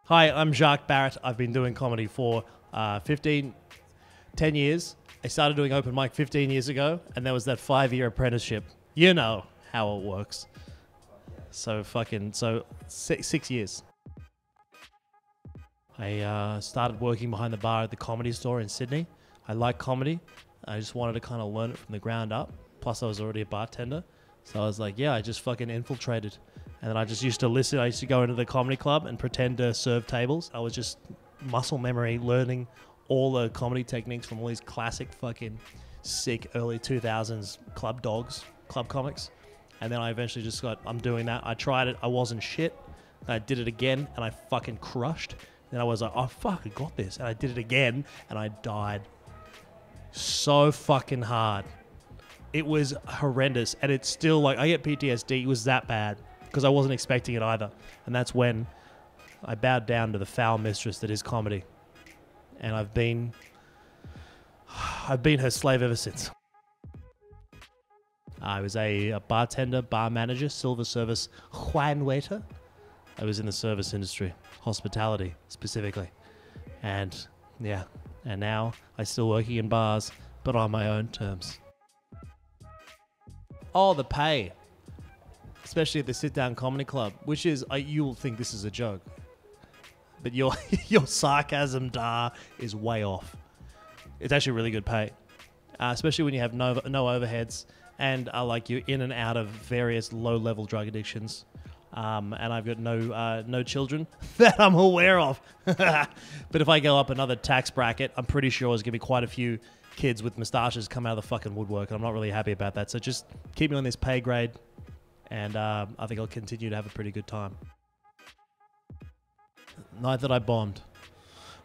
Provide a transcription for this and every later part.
Hi, I'm Jacques Barrett. I've been doing comedy for 10 years. I started doing open mic 15 years ago, and there was that 5-year apprenticeship. You know how it works. So 6 years. I started working behind the bar at the Comedy Store in Sydney. I like comedy. I just wanted to kind of learn it from the ground up. Plus, I was already a bartender. So I was like, yeah, I just fucking infiltrated. And then I just used to listen. I used to go into the comedy club and pretend to serve tables. I was just muscle memory learning all the comedy techniques from all these classic fucking sick early 2000s club dogs, club comics. And then I eventually just got, I'm doing that. I tried it. I wasn't shit. Then I did it again and I fucking crushed. Then I was like, oh fuck, I got this. And I did it again and I died so fucking hard. It was horrendous. And it's still like, I get PTSD. It was that bad because I wasn't expecting it either. And that's when I bowed down to the foul mistress that is comedy. And I've been her slave ever since. I was a bartender, bar manager, silver service wine waiter. I was in the service industry, hospitality specifically. And yeah, and now I'm still working in bars, but on my own terms. Oh, the pay. Especially at the sit-down comedy club, which is, you will think this is a joke. But your sarcasm, is way off. It's actually really good pay. Especially when you have no overheads and are like you're in and out of various low-level drug addictions. And I've got no children that I'm aware of. But if I go up another tax bracket, I'm pretty sure there's going to be quite a few kids with moustaches come out of the fucking woodwork. And I'm not really happy about that. So just keep me on this pay grade. And I think I'll continue to have a pretty good time. Night that I bombed.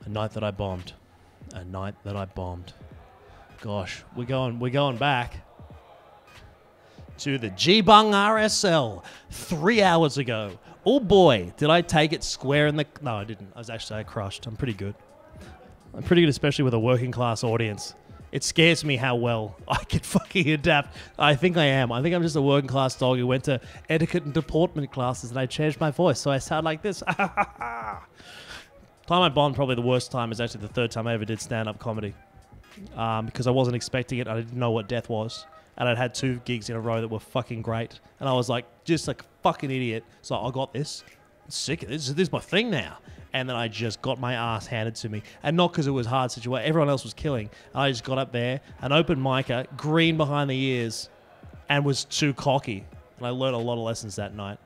A night that I bombed. A night that I bombed. Gosh, we're going back to the G-Bung RSL 3 hours ago. Oh boy, did I take it square in the... No, I didn't. I crushed. I'm pretty good. I'm pretty good, especially with a working class audience. It scares me how well I can fucking adapt. I think I am. I think I'm just a working class dog who went to etiquette and deportment classes and I changed my voice, so I sound like this. Time I bombed, probably the worst time, is actually the third time I ever did stand-up comedy. Because I wasn't expecting it. I didn't know what death was. And I'd had 2 gigs in a row that were fucking great. And I was like, just like a fucking idiot. So I got this. I'm sick of this. This is my thing now. And then I just got my ass handed to me. And not because it was a hard situation. Everyone else was killing. And I just got up there, an open micer, green behind the ears, and was too cocky. And I learned a lot of lessons that night.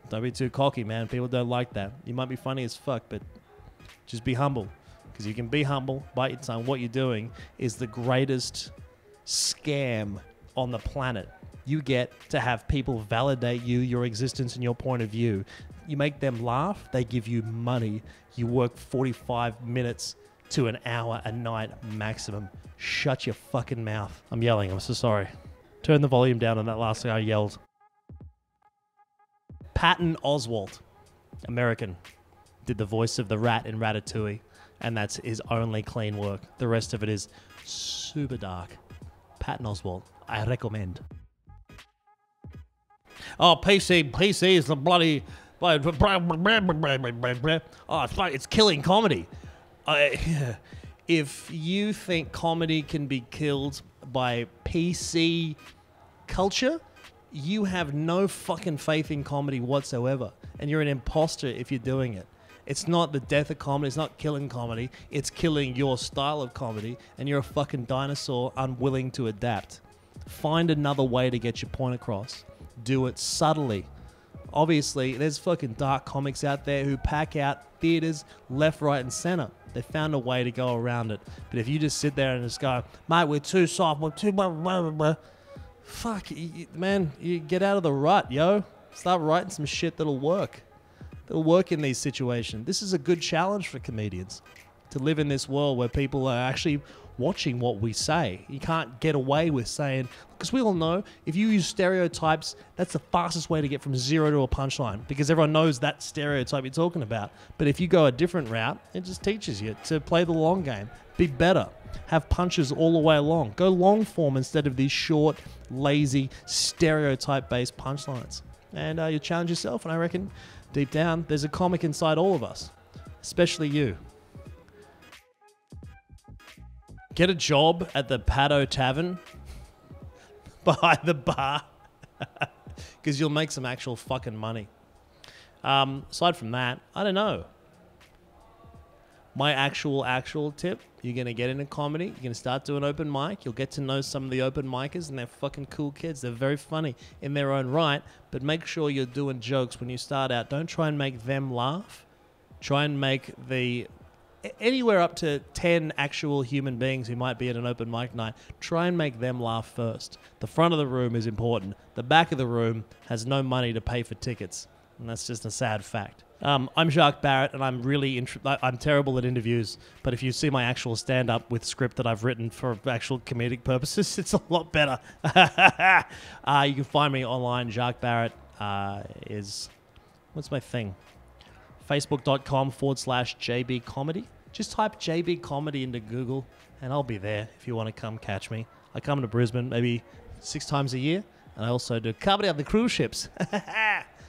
Don't be too cocky, man. People don't like that. You might be funny as fuck, but just be humble. Because you can be humble, bite your tongue. What you're doing is the greatest scam on the planet. You get to have people validate you, your existence, and your point of view. You make them laugh, they give you money. You work 45 minutes to an hour a night maximum. Shut your fucking mouth. I'm yelling, I'm so sorry. Turn the volume down on that last thing I yelled. Patton Oswalt, American, did the voice of the rat in Ratatouille, and that's his only clean work. The rest of it is super dark. Patton Oswalt, I recommend. Oh, PC is the bloody... Oh, it's killing comedy. If you think comedy can be killed by PC culture, you have no fucking faith in comedy whatsoever. And you're an imposter if you're doing it. It's not the death of comedy. It's not killing comedy. It's killing your style of comedy. And you're a fucking dinosaur unwilling to adapt. Find another way to get your point across. Do it subtly. Obviously, there's fucking dark comics out there who pack out theaters left, right, and center. They found a way to go around it. But if you just sit there and just go, mate, we're too soft, we're too... Blah, blah, blah. Fuck, man, you get out of the rut, yo. Start writing some shit that'll work. That'll work in these situations. This is a good challenge for comedians. To live in this world where people are actually watching what we say. You can't get away with saying, because we all know if you use stereotypes, that's the fastest way to get from zero to a punchline because everyone knows that stereotype you're talking about. But if you go a different route, it just teaches you to play the long game. Be better. Have punches all the way along. Go long form instead of these short, lazy, stereotype-based punchlines. And you challenge yourself, and I reckon deep down, there's a comic inside all of us. Especially you. Get a job at the Paddo Tavern behind the bar because you'll make some actual fucking money. Aside from that, I don't know. My actual tip, you're going to get into comedy. You're going to start doing open mic. You'll get to know some of the open micers, and they're fucking cool kids. They're very funny in their own right, but make sure you're doing jokes when you start out. Don't try and make them laugh. Try and make anywhere up to 10 actual human beings who might be at an open mic night, try and make them laugh first. The front of the room is important. The back of the room has no money to pay for tickets, and that's just a sad fact. I'm Jacques Barrett, and I'm terrible at interviews, but if you see my actual stand-up with script that I've written for actual comedic purposes, it's a lot better. You can find me online. Jacques Barrett what's my thing? Facebook.com/JB Comedy. Just type JB Comedy into Google, and I'll be there if you want to come catch me. I come to Brisbane maybe 6 times a year, and I also do comedy on the cruise ships.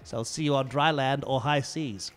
So I'll see you on dry land or high seas.